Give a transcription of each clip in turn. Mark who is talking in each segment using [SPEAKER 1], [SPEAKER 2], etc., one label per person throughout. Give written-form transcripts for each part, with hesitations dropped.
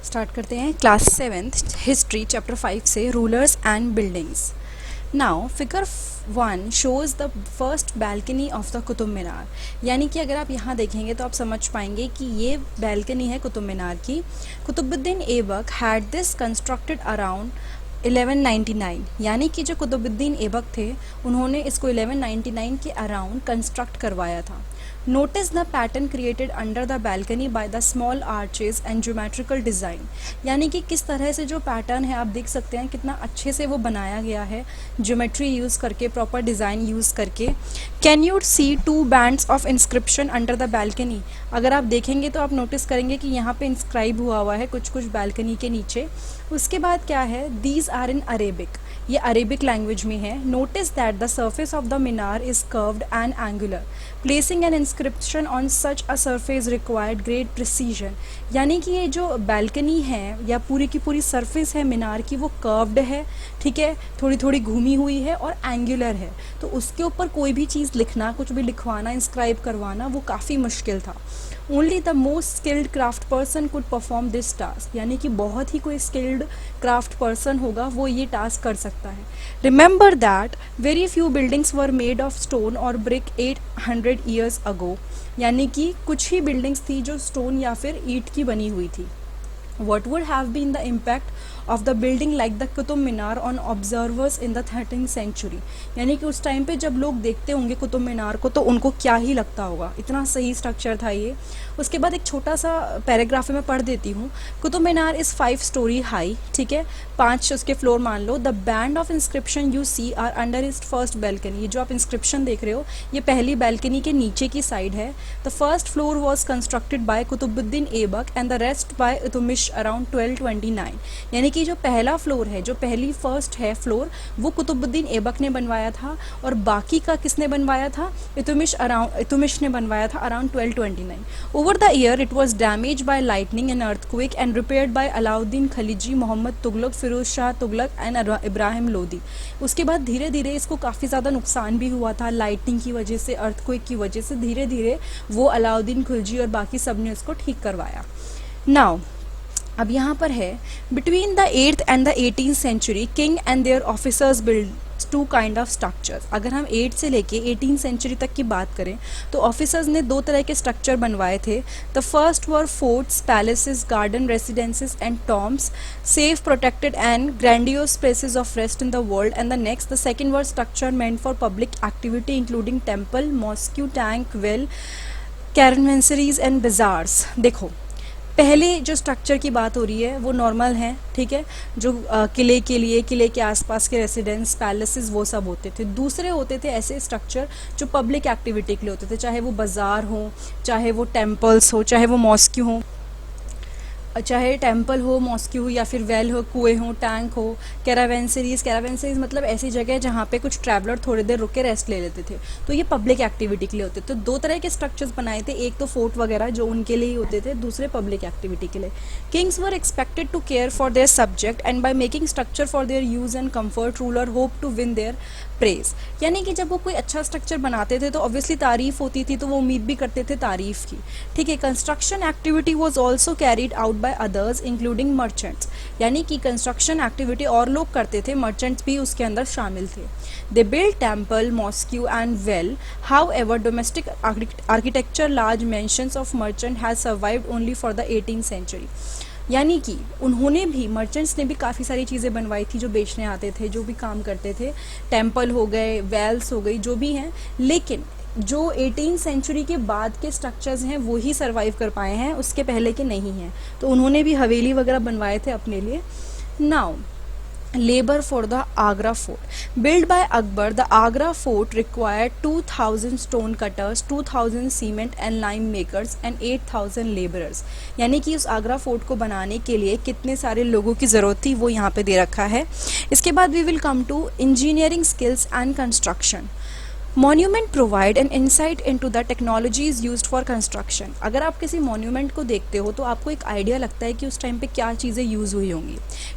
[SPEAKER 1] Start करते हैं class 7th history chapter 5 से rulers and buildings. Now figure 1 shows the first balcony of the Qutub Minar. यानी कि अगर आप यहाँ देखेंगे तो आप समझ पाएंगे कि ये बैल्कनी है कुतुब मीनार की। Qutbuddin Aibak had this constructed around 1199। यानी कि जो कुतुबुद्दीन ऐबक थे उन्होंने इसको 1199 के अराउंड कंस्ट्रक्ट करवाया था। Notice the pattern created under the balcony by the small arches and geometrical design. यानी कि किस तरह से जो पैटर्न है आप देख सकते हैं कितना अच्छे से वो बनाया गया है ज्योमेट्री यूज़ करके, प्रॉपर डिज़ाइन यूज़ करके। Can you see 2 bands of inscription under the balcony. अगर आप देखेंगे तो आप नोटिस करेंगे कि यहाँ पे इंस्क्राइब हुआ है कुछ कुछ बैल्कनी के नीचे। उसके बाद क्या है, दीज आर इन अरेबिक, ये अरेबिक लैंग्वेज में है। Notice that the surface of the Minar is curved and angular. Placing an inscription on such a surface required great precision. यानी कि ये जो बैल्कनी है या पूरी की पूरी सरफेस है मीनार की वो कर्व्ड है, ठीक है, थोड़ी थोड़ी घूमी हुई है और एंगुलर है। तो उसके ऊपर कोई भी चीज़ लिखना, कुछ भी लिखवाना, इंस्क्राइब करवाना वो काफ़ी मुश्किल था। Only the most skilled craft person could perform this task. यानी कि बहुत ही कोई स्किल्ड क्राफ्ट पर्सन होगा वो ये टास्क कर सकता है। Remember that very few buildings were made of stone और ब्रिक 800 ईयर्स अगो। यानी कि कुछ ही बिल्डिंग्स थी जो स्टोन या फिर ईंट की बनी हुई थी। What would have been the impact of the building like the Qutub Minar on observers in the 13th century। यानी कि उस टाइम पे जब लोग देखते होंगे कुतुब मीनार को तो उनको क्या ही लगता होगा, इतना सही स्ट्रक्चर था ये। उसके बाद एक छोटा सा पैराग्राफ में पढ़ देती हूँ। Qutub Minar is 5 storey high, ठीक है, 5 उसके फ्लोर मान लो। The band of inscription you see are under is first balcony. ये जो आप इंस्क्रिप्शन देख रहे हो ये पहली बैल्कनी के नीचे की साइड है। The first floor was constructed by Qutbuddin Aibak and the rest by Iltutmish around 1229। यानी कि जो पहला फ्लोर है, जो पहली फर्स्ट है फ्लोर, वो कुतुबुद्दीन ऐबक ने बनवाया था और बाकी का किसने बनवाया था, इल्तुतमिश ने बनवाया था around 1229। Over the year it was damage by lightning and earthquake and repaired by Alauddin Khilji, Mohammad Tughlaq, Firoz Shah Tughlaq and Ibrahim Lodi. उसके बाद धीरे धीरे इसको काफ़ी ज़्यादा नुकसान भी हुआ था लाइटनिंग की वजह से, अर्थक्वेक की वजह से। धीरे धीरे वो अलाउद्दीन खिलजी और बाकी सब ने उसको ठीक करवाया। नाउ अब यहाँ पर है, between the 8th and the 18th century king and their officers build 2 kind of structures. अगर हम 8 से लेके 18th सेंचुरी तक की बात करें तो ऑफिसर्स ने 2 तरह के स्ट्रक्चर बनवाए थे। The first were forts, palaces, garden residences and tombs, safe protected and grandiose places of rest in the world. And the next, the second were structure meant for public activity including temple, mosque, tank, well, caravanserais and bazaars. देखो पहले जो structure की बात हो रही है वो normal है, ठीक है, जो किले के लिए, किले के आसपास के रेसिडेंस, पैलेसेस वो सब होते थे। दूसरे होते थे ऐसे स्ट्रक्चर जो पब्लिक एक्टिविटी के लिए होते थे, चाहे वो बाज़ार हो, चाहे वो टेम्पल्स हो, चाहे वो मॉस्क्यू हो, चाहे टेम्पल हो, मॉस्क्यू हो, या फिर वेल हो, कुएँ हो, टैंक हो, कैरावेंसरीज मतलब ऐसी जगह जहाँ पे कुछ ट्रैवलर थोड़ी देर रुक के रेस्ट ले लेते थे। तो ये पब्लिक एक्टिविटी के लिए होते थे। तो 2 तरह के स्ट्रक्चर्स बनाए थे, एक तो फोर्ट वगैरह जो उनके लिए ही होते थे, दूसरे पब्लिक एक्टिविटी के लिए। Kings were expected to care for their subject and by making structure for their use and comfort ruler hope to win their praise. यानी कि जब वो कोई अच्छा स्ट्रक्चर बनाते थे तो ऑब्वियसली तारीफ होती थी, तो वो उम्मीद भी करते थे तारीफ की, ठीक है। Construction activity was also carried out by others including merchants. यानी कि कंस्ट्रक्शन एक्टिविटी और लोग करते थे, मर्चेंट्स भी उसके अंदर शामिल थे। They build temple, mosque and well. However domestic architecture large mansions of merchant has survived only for the 18th century. यानी कि उन्होंने भी, मर्चेंट्स ने भी काफ़ी सारी चीज़ें बनवाई थी जो बेचने आते थे, जो भी काम करते थे, टेम्पल हो गए, वेल्स हो गई, जो भी हैं। लेकिन जो 18th सेंचुरी के बाद के स्ट्रक्चर्स हैं वो ही सर्वाइव कर पाए हैं, उसके पहले के नहीं हैं। तो उन्होंने भी हवेली वगैरह बनवाए थे अपने लिए। Now labor for the Agra fort. Built by Akbar, the Agra fort required 2000 stone cutters, 2000 cement and lime makers and 8000 laborers। यानी कि उस आगरा फोर्ट को बनाने के लिए कितने सारे लोगों की ज़रूरत थी वो यहाँ पे दे रखा है। इसके बाद we will come to engineering skills and construction। Monument provide an insight into the technologies used for construction. अगर आप किसी मॉन्यूमेंट को देखते हो तो आपको एक आइडिया लगता है कि उस टाइम पे क्या चीज़ें यूज़ हुई होंगी।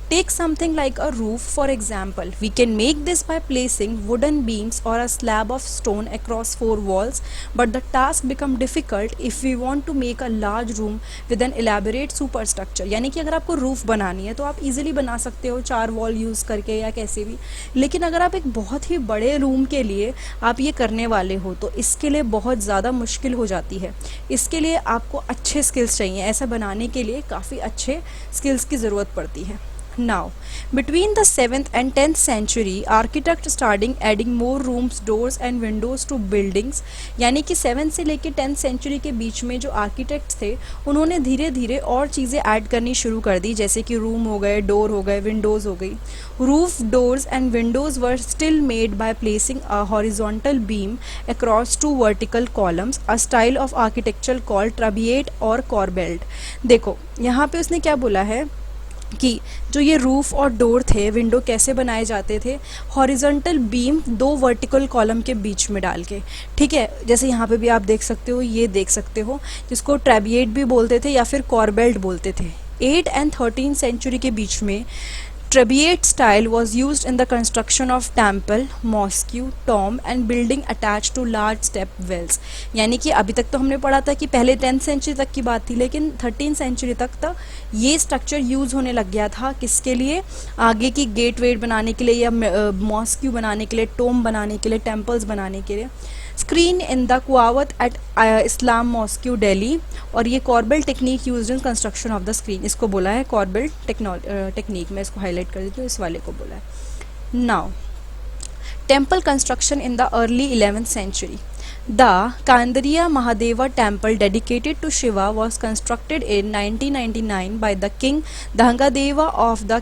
[SPEAKER 1] Take something like a roof for example, we can make this by placing wooden beams और a slab of stone across 4 walls, but the task become difficult if we want to make a large room with an elaborate super structure. यानी कि अगर आपको roof बनानी है तो आप easily बना सकते हो 4 वॉल यूज़ करके या कैसे भी, लेकिन अगर आप एक बहुत ही बड़े रूम के लिए आप ये करने वाले हो तो इसके लिए बहुत ज़्यादा मुश्किल हो जाती है। इसके लिए आपको अच्छे स्किल्स चाहिए, ऐसा बनाने के लिए काफ़ी अच्छे स्किल्स की ज़रूरत पड़ती है। Now, between the 7th and 10th century, architects starting adding more rooms, doors and windows to buildings। यानी कि 7th से लेके 10th सेंचुरी के बीच में जो आर्किटेक्ट्स थे उन्होंने धीरे धीरे और चीज़ें ऐड करनी शुरू कर दी, जैसे कि रूम हो गए, डोर हो गए, विंडोज़ हो गई। Roof, doors and windows were still made by placing a horizontal beam across 2 vertical columns, a style of architecture called trabeate और कॉर्बेल्ट। देखो यहाँ पे उसने क्या बोला है कि जो ये रूफ़ और डोर थे, विंडो कैसे बनाए जाते थे, हॉरिजॉन्टल बीम 2 वर्टिकल कॉलम के बीच में डाल के, ठीक है। जैसे यहाँ पे भी आप देख सकते हो, ये देख सकते हो, जिसको ट्रैबिएट भी बोलते थे या फिर कॉर्बेल्ट बोलते थे। 8 एंड 13 सेंचुरी के बीच में Trabeate style was used in the construction of temple, mosque, tomb and building attached to large step wells। यानी कि अभी तक तो हमने पढ़ा था कि पहले 10th सेंचुरी तक की बात थी, लेकिन 13th सेंचुरी तक ये स्ट्रक्चर यूज़ होने लग गया था। किसके लिए? आगे की गेट वेट बनाने के लिए या मॉस्क्यू बनाने के लिए, टोम बनाने के लिए, टेम्पल्स बनाने के लिए। Screen in the Quwwat at Islam mosque Delhi, और ये corbel technique used in construction of the screen, इसको बोला है कॉर्बेल टेक्निक। मैं इसको हाईलाइट कर देती हूँ, इस वाले को बोला है। Now temple construction in the early 11th century. The Kandariya Mahadeva temple dedicated to Shiva was constructed in 1999 by the king Dhangadeva of the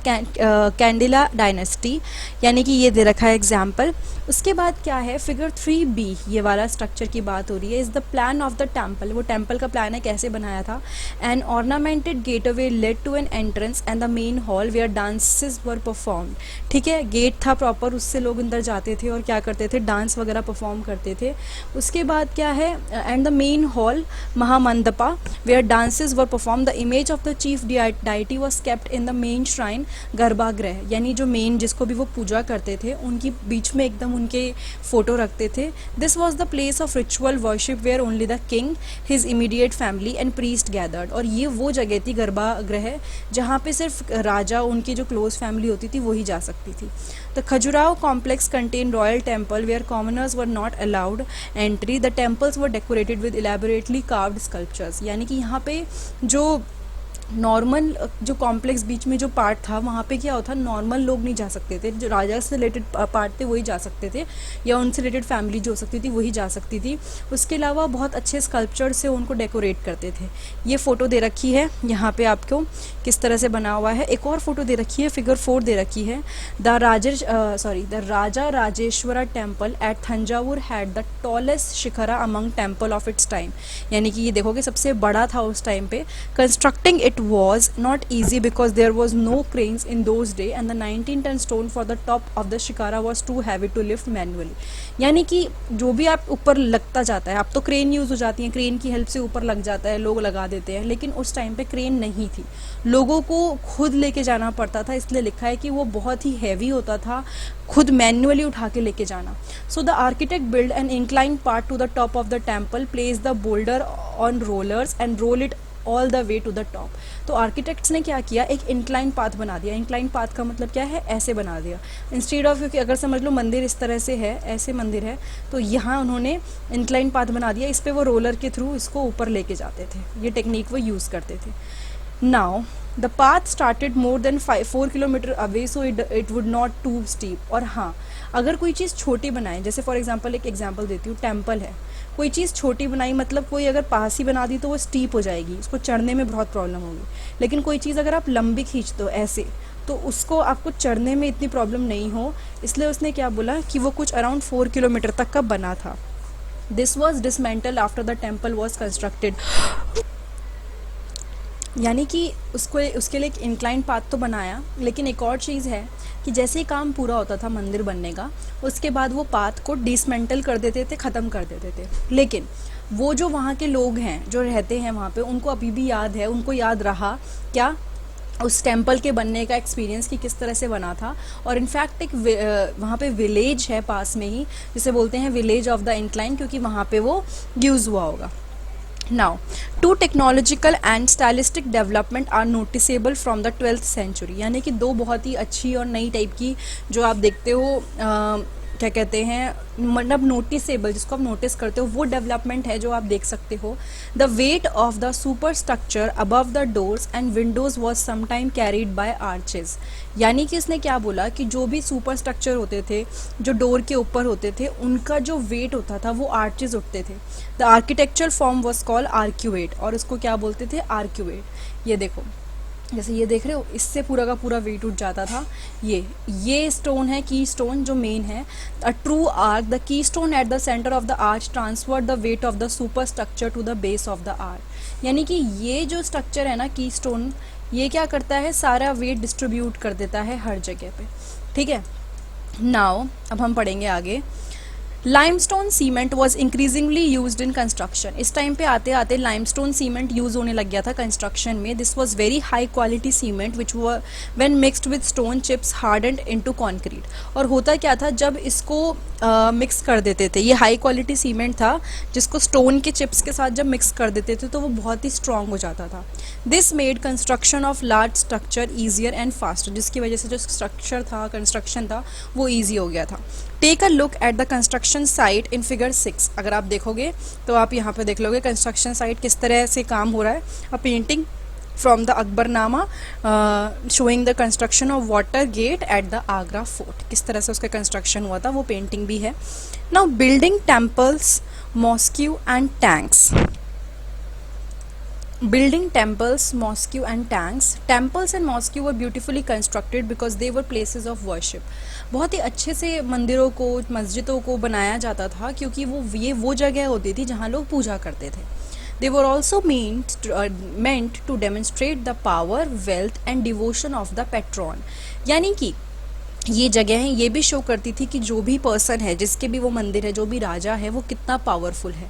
[SPEAKER 1] Kandila dynasty। यानी कि ये दे रखा है एग्जाम्पल। उसके बाद क्या है, फिगर 3b, ये वाला स्ट्रक्चर की बात हो रही है। Is the plan of the temple, वो टेम्पल का प्लान है, कैसे बनाया था। An ornamented gateway led to an entrance and the main hall where dances were performed. ठीक है, गेट था प्रॉपर, उससे लोग अंदर जाते थे और क्या करते थे, डांस वगैरह परफॉर्म करते थे। उसके बाद क्या है, and the main hall mahamandapa where dances were perform. The image of the chief deity was kept in the main shrine garbhagriha, यानी जो मेन जिसको भी वो पूजा करते थे उनकी बीच में एकदम उनके फोटो रखते थे। This was the place of ritual worship where only the king, his immediate family and priest gathered. और ये वो जगह थी गर्भागृह जहाँ पे सिर्फ राजा, उनकी जो क्लोज फैमिली होती थी वही जा सकती थी। The Khajuraho complex contain royal temple where commoners were not allowed entry. The temples were decorated with elaborately carved sculptures. यानी कि यहाँ पे जो नॉर्मल जो कॉम्प्लेक्स बीच में जो पार्ट था वहाँ पे क्या होता, नॉर्मल लोग नहीं जा सकते थे, जो राजा से रिलेटेड पार्ट थे वही जा सकते थे, या उनसे रिलेटेड फैमिली जो हो सकती थी वही जा सकती थी। उसके अलावा बहुत अच्छे स्कल्पचर से उनको डेकोरेट करते थे। ये फ़ोटो दे रखी है यहाँ पे आपको किस तरह से बना हुआ है। एक और फोटो दे रखी है, फिगर 4 दे रखी है। The Raja Rajeshwara temple at Thanjavur had the tallest shikhara among temple of its time. यानी कि ये देखोगे सबसे बड़ा था उस टाइम पे। Constructing it was not easy because there was no cranes in those days and the 19-ton stone for the top of the shikara was too heavy to lift manually। यानी कि जो भी आप ऊपर लगता जाता है, अब तो क्रेन यूज़ हो जाती है, क्रेन की हेल्प से ऊपर लग जाता है, लोग लगा देते हैं, लेकिन उस टाइम पे क्रेन नहीं थी, लोगों को खुद लेके जाना पड़ता था। इसलिए लिखा है कि वो बहुत ही हैवी होता था, खुद मैन्युअली उठा के लेके जाना। So the architect build an incline part to the top of the temple, place the boulder on rollers and roll it all the way to the top. तो आर्किटेक्ट्स ने क्या किया, एक इंक्लाइन पाथ बना दिया। इंक्लाइन पाथ का मतलब क्या है, ऐसे बना दिया। इंस्टेड ऑफ, क्योंकि अगर समझ लो मंदिर इस तरह से है, ऐसे मंदिर है, तो यहाँ उन्होंने इंक्लाइन पाथ बना दिया, इस पर वो रोलर के थ्रू इसको ऊपर लेके जाते थे। ये टेक्निक वो यूज़ करते थे। Now the path started more than 4 kilometre away, so it would not too steep. और हाँ, अगर कोई चीज़ छोटी बनाए, जैसे फॉर एग्जांपल एक एग्जांपल देती हूँ, टेम्पल है, कोई चीज़ छोटी बनाई मतलब कोई अगर पास ही बना दी तो वो स्टीप हो जाएगी, उसको चढ़ने में बहुत प्रॉब्लम होगी। लेकिन कोई चीज़ अगर आप लंबी खींच दो ऐसे, तो उसको आपको चढ़ने में इतनी प्रॉब्लम नहीं हो, इसलिए उसने क्या बोला कि वो कुछ अराउंड 4 किलोमीटर तक का बना था। This was dismantle after the temple was constructed. यानी कि उसको उसके लिए एक इंक्लाइन पाथ तो बनाया, लेकिन एक और चीज़ है कि जैसे ही काम पूरा होता था मंदिर बनने का, उसके बाद वो पाथ को डिसमेंटल कर देते थे, ख़त्म कर देते थे। लेकिन वो जो वहाँ के लोग हैं जो रहते हैं वहाँ पे, उनको अभी भी याद है, उनको याद रहा क्या, उस टेम्पल के बनने का एक्सपीरियंस कि किस तरह से बना था। और इनफैक्ट एक वहाँ पे विलेज है पास में ही, जिसे बोलते हैं विलेज ऑफ द इंक्लाइन, क्योंकि वहाँ पे वो यूज़ हुआ होगा। Now, two technological and stylistic development are noticeable from the 12th century, यानी कि दो बहुत ही अच्छी और नई टाइप की जो आप देखते हो क्या कहते हैं, मतलब नोटिसेबल, जिसको आप नोटिस करते हो, वो डेवलपमेंट है जो आप देख सकते हो। The weight of the super structure above the doors and Windows was sometime carried bye arches, यानी कि इसने क्या बोला कि जो भी सुपर स्ट्रक्चर होते थे जो डोर के ऊपर होते थे, उनका जो वेट होता था वो आर्चेज उठते थे। The architecture form was called arcuate, और उसको क्या बोलते थे, आर्क्यूएट। ये देखो, जैसे ये देख रहे हो, इससे पूरा का पूरा वेट उठ जाता था। ये स्टोन है की स्टोन जो मेन है। A true arch, the key stone at the centre of the arch transfer the weight of the super structure to the base of the arch, यानी कि ये जो स्ट्रक्चर है ना की स्टोन, ये क्या करता है, सारा वेट डिस्ट्रीब्यूट कर देता है हर जगह पे। ठीक है, नाउ अब हम पढ़ेंगे आगे। Limestone cement was increasingly used in construction, इस टाइम पे आते आते लाइमस्टोन सीमेंट यूज होने लग गया था कंस्ट्रक्शन में। This was very high quality cement which when mixed with stone chips hardened into concrete. और होता क्या था, जब इसको मिक्स कर देते थे, ये हाई क्वालिटी सीमेंट था जिसको स्टोन के चिप्स के साथ जब मिक्स कर देते थे तो वो बहुत ही स्ट्रॉन्ग हो जाता था। This made construction of large structure easier and faster, जिसकी वजह से जो स्ट्रक्चर था, कंस्ट्रक्शन था, वो ईजी हो गया था। Take a look at the construction site in figure 6, अगर आप देखोगे तो आप यहाँ पे देख लोगे कंस्ट्रक्शन साइट किस तरह से काम हो रहा है। A painting from the Akbarnama showing the construction of water gate at the Agra fort, किस तरह से उसका कंस्ट्रक्शन हुआ था, वो पेंटिंग भी है। Now building temples, mosque and tanks. Building temples, mosque and tanks. Temples and mosque were beautifully constructed because they were places of worship. बहुत ही अच्छे से मंदिरों को, मस्जिदों को बनाया जाता था क्योंकि वो जगह होती थी जहाँ लोग पूजा करते थे। They were also meant to demonstrate the power, wealth and devotion of the patron, यानी कि ये जगह है, ये भी शो करती थी कि जो भी पर्सन है, जिसके भी वो मंदिर है, जो भी राजा है, वो कितना पावरफुल है।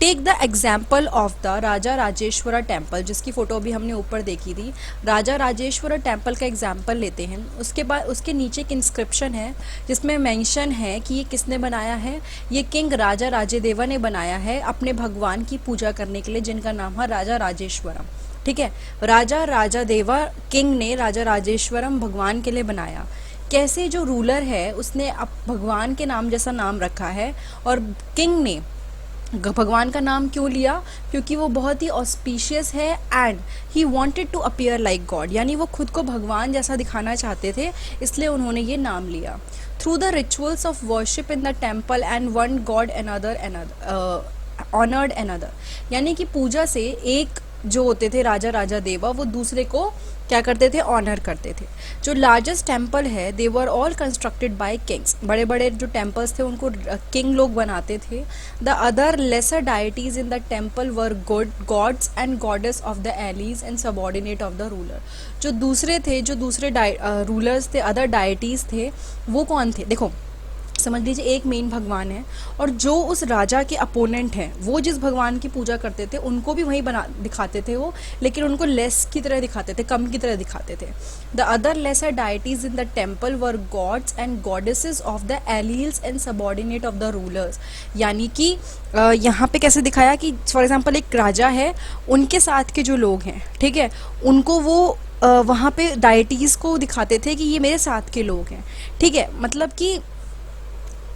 [SPEAKER 1] Take the example of the Raja Rajeshwara temple, जिसकी फ़ोटो अभी हमने ऊपर देखी थी। राजा राजेश्वरा टेम्पल का एग्जाम्पल लेते हैं। उसके बाद उसके नीचे एक इंस्क्रिप्शन है जिसमें मेंशन है कि ये किसने बनाया है, ये किंग राजा राजेदेवा ने बनाया है अपने भगवान की पूजा करने के लिए, जिनका नाम है राजा राजेश्वरम। ठीक है, राजा राजादेवा किंग ने राजा राजेश्वरम भगवान के लिए बनाया। कैसे, जो रूलर है उसने अब भगवान के नाम जैसा नाम रखा है, और किंग ने भगवान का नाम क्यों लिया, क्योंकि वो बहुत ही ऑस्पिशियस है and he wanted to appear like god, यानी वो खुद को भगवान जैसा दिखाना चाहते थे, इसलिए उन्होंने ये नाम लिया। Through the rituals of worship in the temple and one God honoured another, यानी कि पूजा से एक जो होते थे राजा राजा देवा, वो दूसरे को क्या करते थे, ऑनर करते थे। जो लार्जेस्ट टेम्पल है, they were all constructed by kings, बड़े बड़े जो टेम्पल्स थे उनको किंग लोग बनाते थे। The other lesser deities in the temple were gods and goddess of the allies and subordinate of the ruler. जो दूसरे रूलर्स थे, अदर डाइटीज थे, वो कौन थे, देखो समझ लीजिए एक मेन भगवान है, और जो उस राजा के अपोनेंट हैं, वो जिस भगवान की पूजा करते थे उनको भी वही दिखाते थे वो, लेकिन उनको लेस की तरह दिखाते थे, कम की तरह दिखाते थे। The other lesser deities in the temple were gods and goddesses of the allies and subordinate of the rulers, यानी कि यहाँ पे कैसे दिखाया कि फॉर एग्जाम्पल एक राजा है, उनके साथ के जो लोग हैं, ठीक है, उनको वो वहाँ पे डाइटीज़ को दिखाते थे कि ये मेरे साथ के लोग हैं। ठीक है, मतलब कि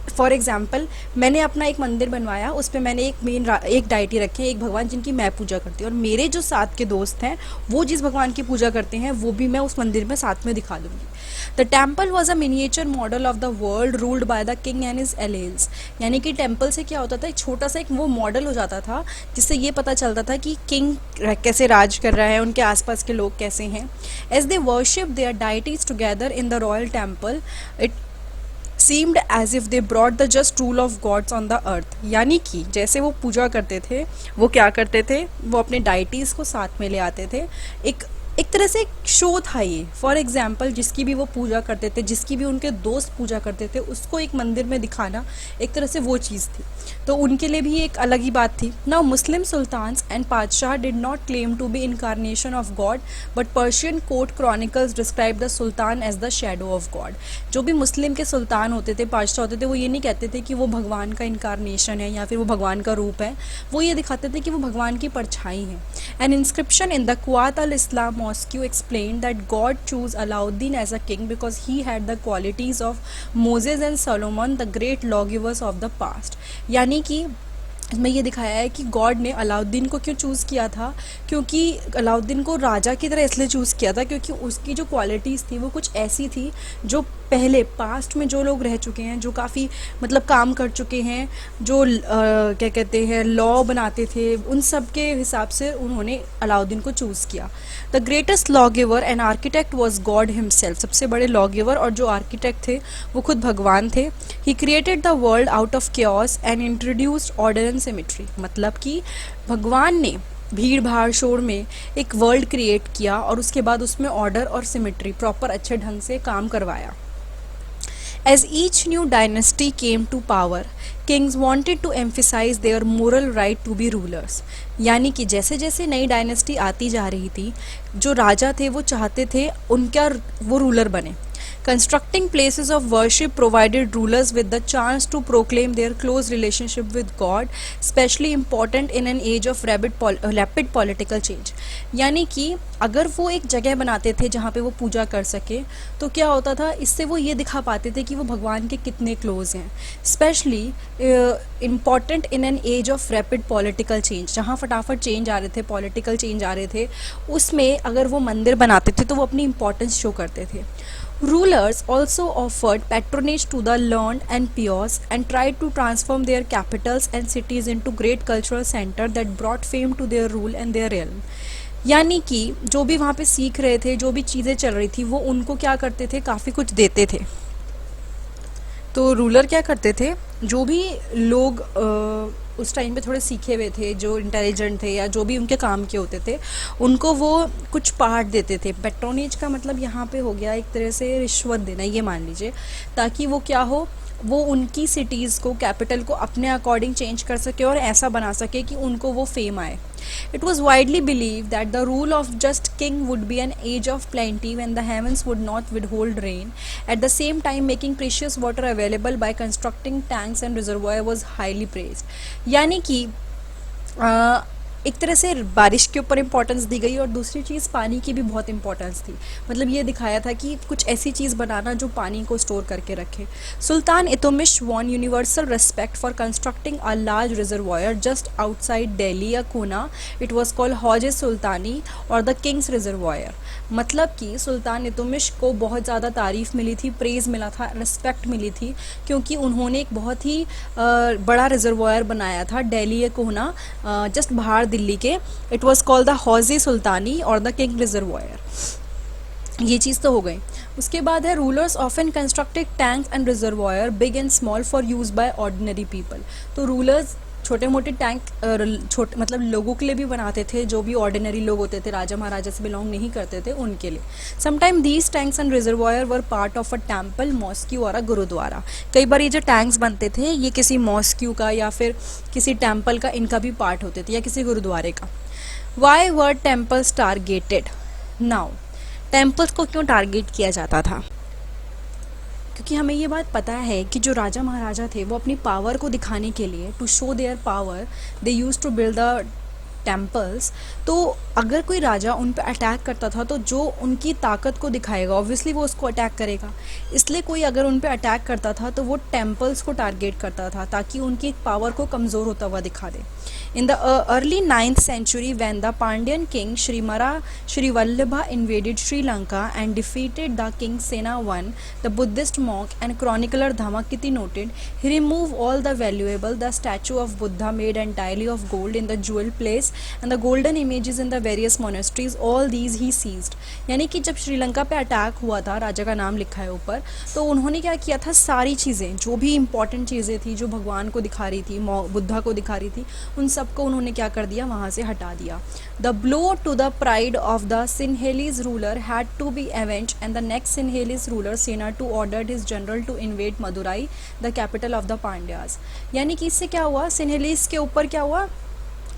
[SPEAKER 1] फॉर एग्जाम्पल मैंने अपना एक मंदिर बनवाया, उस पर मैंने एक डाइटी रखे, एक भगवान जिनकी मैं पूजा करती हूँ, और मेरे जो साथ के दोस्त हैं वो जिस भगवान की पूजा करते हैं वो भी मैं उस मंदिर में साथ में दिखा दूँगी। The temple was a miniature model of the world ruled by the king and his allies, यानी कि टेम्पल से क्या होता था, एक छोटा सा एक वो मॉडल हो जाता था जिससे ये पता चलता था कि किंग कैसे राज कर रहा है, उनके आसपास के लोग कैसे हैं। As they worship their deities together in the royal temple, it seemed as if they brought the just rule of gods on the earth। यानी कि जैसे वो पूजा करते थे, वो क्या करते थे, वो अपने डाइटीज़ को साथ में ले आते थे। एक तरह से एक शो था ये। फॉर एग्जाम्पल, जिसकी भी वो पूजा करते थे, जिसकी भी उनके दोस्त पूजा करते थे, उसको एक मंदिर में दिखाना एक तरह से वो चीज़ थी। तो उनके लिए भी एक अलग ही बात थी। Now Muslim sultans and padshah did not claim to be incarnation of God, but Persian court chronicles describe the sultan as the shadow of God. जो भी मुस्लिम के सुल्तान होते थे, पादशाह होते थे, वो ये नहीं कहते थे कि वो भगवान का इनकारनेशन है या फिर वो भगवान का रूप है। वो ये दिखाते थे कि वो भगवान की परछाई है। An inscription in the Quwwat al Islam Mosque explained that God chose Alauddin as a king because he had the qualities of Moses and Solomon, the great lawgivers of the past। यानी कि इसमें ये दिखाया है कि गॉड ने अलाउद्दीन को क्यों चूज़ किया था, क्योंकि अलाउद्दीन को राजा की तरह इसलिए चूज़ किया था क्योंकि उसकी जो क्वालिटीज़ थी वो कुछ ऐसी थी जो पहले पास्ट में जो लोग रह चुके हैं, जो काफ़ी मतलब काम कर चुके हैं, जो क्या कहते हैं लॉ बनाते थे, उन सब के हिसाब से उन्होंने अलाउद्दीन को चूज़ किया। The greatest law giver and architect was God himself. सबसे बड़े लॉ गिवर और जो आर्किटेक्ट थे वो खुद भगवान थे। He created the world out of chaos and introduced order and symmetry. मतलब कि भगवान ने भीड़ भाड़ शोर में एक वर्ल्ड क्रिएट किया और उसके बाद उसमें ऑर्डर और सिमेट्री प्रॉपर अच्छे ढंग से काम करवाया। As each new dynasty came to power, kings wanted to emphasize their moral right to be rulers। यानी कि जैसे जैसे नई डायनेस्टी आती जा रही थी, जो राजा थे वो चाहते थे उनका वो रूलर बने। Constructing places of worship provided rulers with the chance to proclaim their close relationship with God, especially important in an age of rapid political change। यानी कि अगर वो एक जगह बनाते थे जहाँ पे वो पूजा कर सके, तो क्या होता था, इससे वो ये दिखा पाते थे कि वो भगवान के कितने क्लोज हैं। Specially important in an age of rapid political change, जहाँ फटाफट चेंज आ रहे थे, पॉलिटिकल चेंज आ रहे थे, उसमें अगर वो मंदिर बनाते थे तो वो अपनी इम्पोर्टेंस शो करते थे। Rulers also offered patronage to the learned and pious and tried to transform their capitals and cities into great cultural center that brought fame to their rule and their realm। यानी कि जो भी वहाँ पे सीख रहे थे, जो भी चीज़ें चल रही थी, वो उनको क्या करते थे, काफ़ी कुछ देते थे। तो रूलर क्या करते थे, जो भी लोग उस टाइम पे थोड़े सीखे हुए थे, जो इंटेलिजेंट थे या जो भी उनके काम के होते थे, उनको वो कुछ पार्ट देते थे। पेट्रोनेज का मतलब यहाँ पे हो गया एक तरह से रिश्वत देना, ये मान लीजिए, ताकि वो क्या हो, वो उनकी सिटीज़ को, कैपिटल को अपने अकॉर्डिंग चेंज कर सके और ऐसा बना सके कि उनको वो फेम आए। It was widely believed that the rule of just king would be an age of plenty when the heavens would not withhold rain. At the same time, making precious water available by constructing tanks and reservoir was highly praised। यानी कि एक तरह से बारिश के ऊपर importance दी गई और दूसरी चीज़ पानी की भी बहुत इम्पोर्टेंस थी। मतलब ये दिखाया था कि कुछ ऐसी चीज़ बनाना जो पानी को स्टोर करके रखे। Sultan Iltutmish won universal respect for constructing a large reservoir just outside Delhi या कोना। इट वॉज कॉल्ड हौज सुल्तानी और द किंग्स रिजर्वायर। मतलब कि सुल्तान इतुमिश को बहुत ज़्यादा तारीफ़ मिली थी, प्रेज़ मिला था, रिस्पेक्ट मिली थी, क्योंकि उन्होंने एक बहुत ही बड़ा रिजर्वायर बनाया था दिल्ली या कोना, जस्ट बाहर दिल्ली के। इट वॉज कॉल्ड द हौज़े सुल्तानी और द किंग रिजर्वायर। ये चीज़ तो हो गई। उसके बाद है rulers often constructed tanks and reservoir big and small for use by ordinary people. तो रूलर्स छोटे मोटे टैंक छोटे मतलब लोगों के लिए भी बनाते थे, जो भी ऑर्डिनरी लोग होते थे, राजा महाराजा से बिलोंग नहीं करते थे, उनके लिए। Sometime these tanks and reservoir were part of a temple, mosque और अ गुरुद्वारा। कई बार ये जो टैंक्स बनते थे ये किसी मॉस्क्यू का या फिर किसी टेम्पल का, इनका भी पार्ट होते थे, या किसी गुरुद्वारे का। Why were temples targeted? Now temples को क्यों टारगेट किया जाता था? क्योंकि हमें ये बात पता है कि जो राजा महाराजा थे वो अपनी पावर को दिखाने के लिए, to show their power, they use to build the temples. तो अगर कोई राजा उन पर अटैक करता था तो जो उनकी ताकत को दिखाएगा ऑब्वियसली वो उसको अटैक करेगा। इसलिए कोई अगर उन पर अटैक करता था तो वो टेम्पल्स को टारगेट करता था ताकि उनकी पावर को कमज़ोर होता हुआ दिखा दे। In the early 9th century, when the Pandyan king Sri Vallabha invaded Sri Lanka and defeated the king Sena I, the Buddhist monk and chronicler Dhammakiti noted, he removed all the valuable, the statue of Buddha made entirely of gold in the jewel place and the golden images in the various monasteries, all these he seized. यानी कि जब श्रीलंका पे attack हुआ था, राजा का नाम लिखा है ऊपर, तो उन्होंने क्या किया था, सारी चीज़ें जो भी इंपॉर्टेंट चीज़ें थी, जो भगवान को दिखा रही थी, बुद्धा को दिखा रही थी, उन सबको उन्होंने क्या कर दिया, वहाँ से हटा दिया। The blow to the pride of the Sinhalese ruler had to be avenge and the next Sinhalese ruler Sena two ordered his general to invade Madurai, the capital of the Pandyas. यानी कि इससे क्या हुआ, सिन्हेलीज के ऊपर क्या हुआ,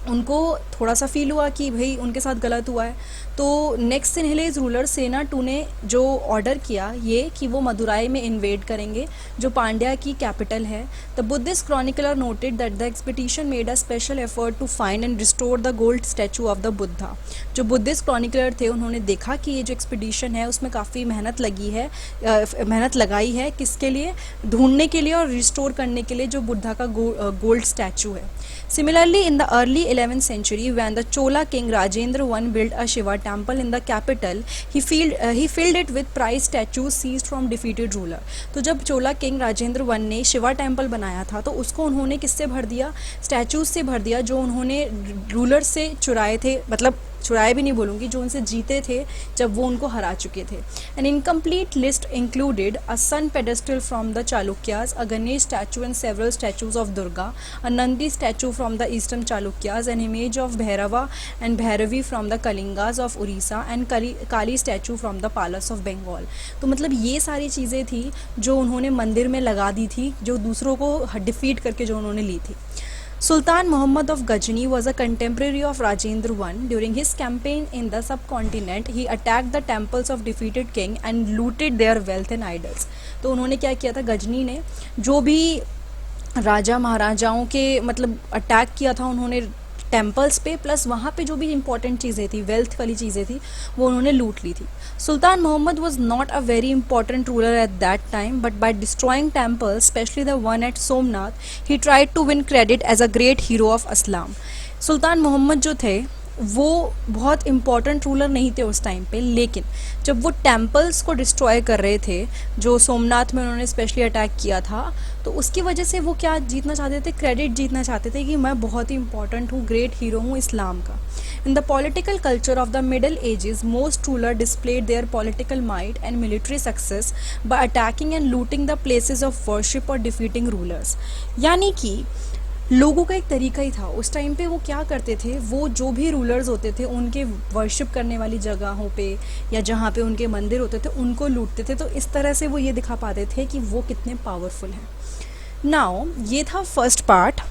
[SPEAKER 1] उनको थोड़ा सा फील हुआ कि भाई उनके साथ गलत हुआ है, तो next Sinhalese ruler Sena to ने जो ऑर्डर किया ये कि वो मदुराई में इन्वेड करेंगे, जो पांड्या की कैपिटल है। The Buddhist chronicler noted that the expedition made a special effort to find and restore the gold statue of the Buddha. जो बुद्धिस्ट क्रॉनिकलर थे उन्होंने देखा कि ये जो एक्सपीडिशन है उसमें काफ़ी मेहनत लगी है, मेहनत लगाई है, किसके लिए, ढूंढने के लिए और रिस्टोर करने के लिए जो बुद्धा का गोल्ड स्टैचू है। Similarly, in the early 11th century, when the Chola king Rajendra I built a Shiva temple in the capital, he filled it with prize statues seized from defeated ruler. तो जब चोला king Rajendra I ने Shiva temple बनाया था तो उसको उन्होंने किससे भर दिया, स्टैचूज से भर दिया, जो उन्होंने रूलर से चुराए थे, मतलब चुराए भी नहीं बोलूँगी, जो उनसे जीते थे जब वो उनको हरा चुके थे। An incomplete list included a sun pedestal from the Chalukyas, a Ganesha statue and several statues of Durga, a Nandi statue from the Eastern Chalukyas, an image of Bhairava and Bhairavi from the Kalingas of Orissa, and Kali statue from the palace of Bengal. तो मतलब ये सारी चीज़ें थी जो उन्होंने मंदिर में लगा दी थी, जो दूसरों को डिफीट करके जो उन्होंने ली थी। Sultan Muhammad of Ghajni was a contemporary of Rajendra I. During his campaign in the subcontinent, he attacked the temples of defeated king and looted their wealth and idols. तो उन्होंने क्या किया था, गजनी ने जो भी राजा महाराजाओं के मतलब अटैक किया था उन्होंने टेम्पल्स पे, प्लस वहाँ पे जो भी इंपॉर्टेंट चीज़ें थी, वेल्थ वाली चीज़ें थी, वो उन्होंने लूट ली थी। Sultan Mohammad was not a very important ruler at that time, but by destroying temples, specially the one at Somnath, he tried to win credit as a great hero of Islam. सुल्तान मोहम्मद जो थे वो बहुत इंपॉर्टेंट रूलर नहीं थे उस time पे, लेकिन जब वो टेम्पल्स को डिस्ट्रॉय कर रहे थे, जो सोमनाथ में उन्होंने स्पेशली अटैक किया था, तो उसकी वजह से वो क्या जीतना चाहते थे, क्रेडिट जीतना चाहते थे कि मैं बहुत ही इंपॉर्टेंट हूँ, ग्रेट हीरो हूँ इस्लाम का। In the political culture of the middle edges, most ruler displayed there political might and military success by attacking and looting the places of worship और डिफीटिंग रूलर्स। यानी कि लोगों का एक तरीका ही था उस टाइम पे, वो क्या करते थे, वो जो भी रूलर्स होते थे उनके वर्शिप करने वाली जगहों पे या जहाँ पे उनके मंदिर होते थे उनको लूटते थे। तो इस तरह से वो ये दिखा पाते थे कि वो कितने पावरफुल हैं। नाउ ये था first part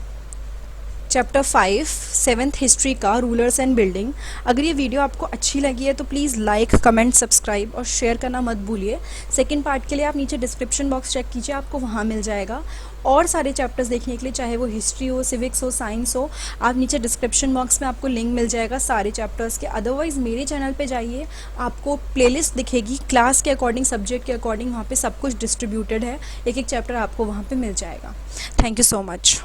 [SPEAKER 1] chapter 5 7th history का, रूलर्स एंड बिल्डिंग। अगर ये वीडियो आपको अच्छी लगी है तो प्लीज़ लाइक, कमेंट, सब्सक्राइब और शेयर करना मत भूलिए। सेकंड पार्ट के लिए आप नीचे डिस्क्रिप्शन बॉक्स चेक कीजिए, आपको वहाँ मिल जाएगा। और सारे चैप्टर्स देखने के लिए, चाहे वो हिस्ट्री हो, सिविक्स हो, साइंस हो, आप नीचे डिस्क्रिप्शन बॉक्स में आपको लिंक मिल जाएगा सारे चैप्टर्स के। अदरवाइज़ मेरे चैनल पे जाइए, आपको प्लेलिस्ट दिखेगी क्लास के अकॉर्डिंग, सब्जेक्ट के अकॉर्डिंग, वहाँ पे सब कुछ डिस्ट्रीब्यूटेड है, एक एक चैप्टर आपको वहाँ पे मिल जाएगा। Thank you so much.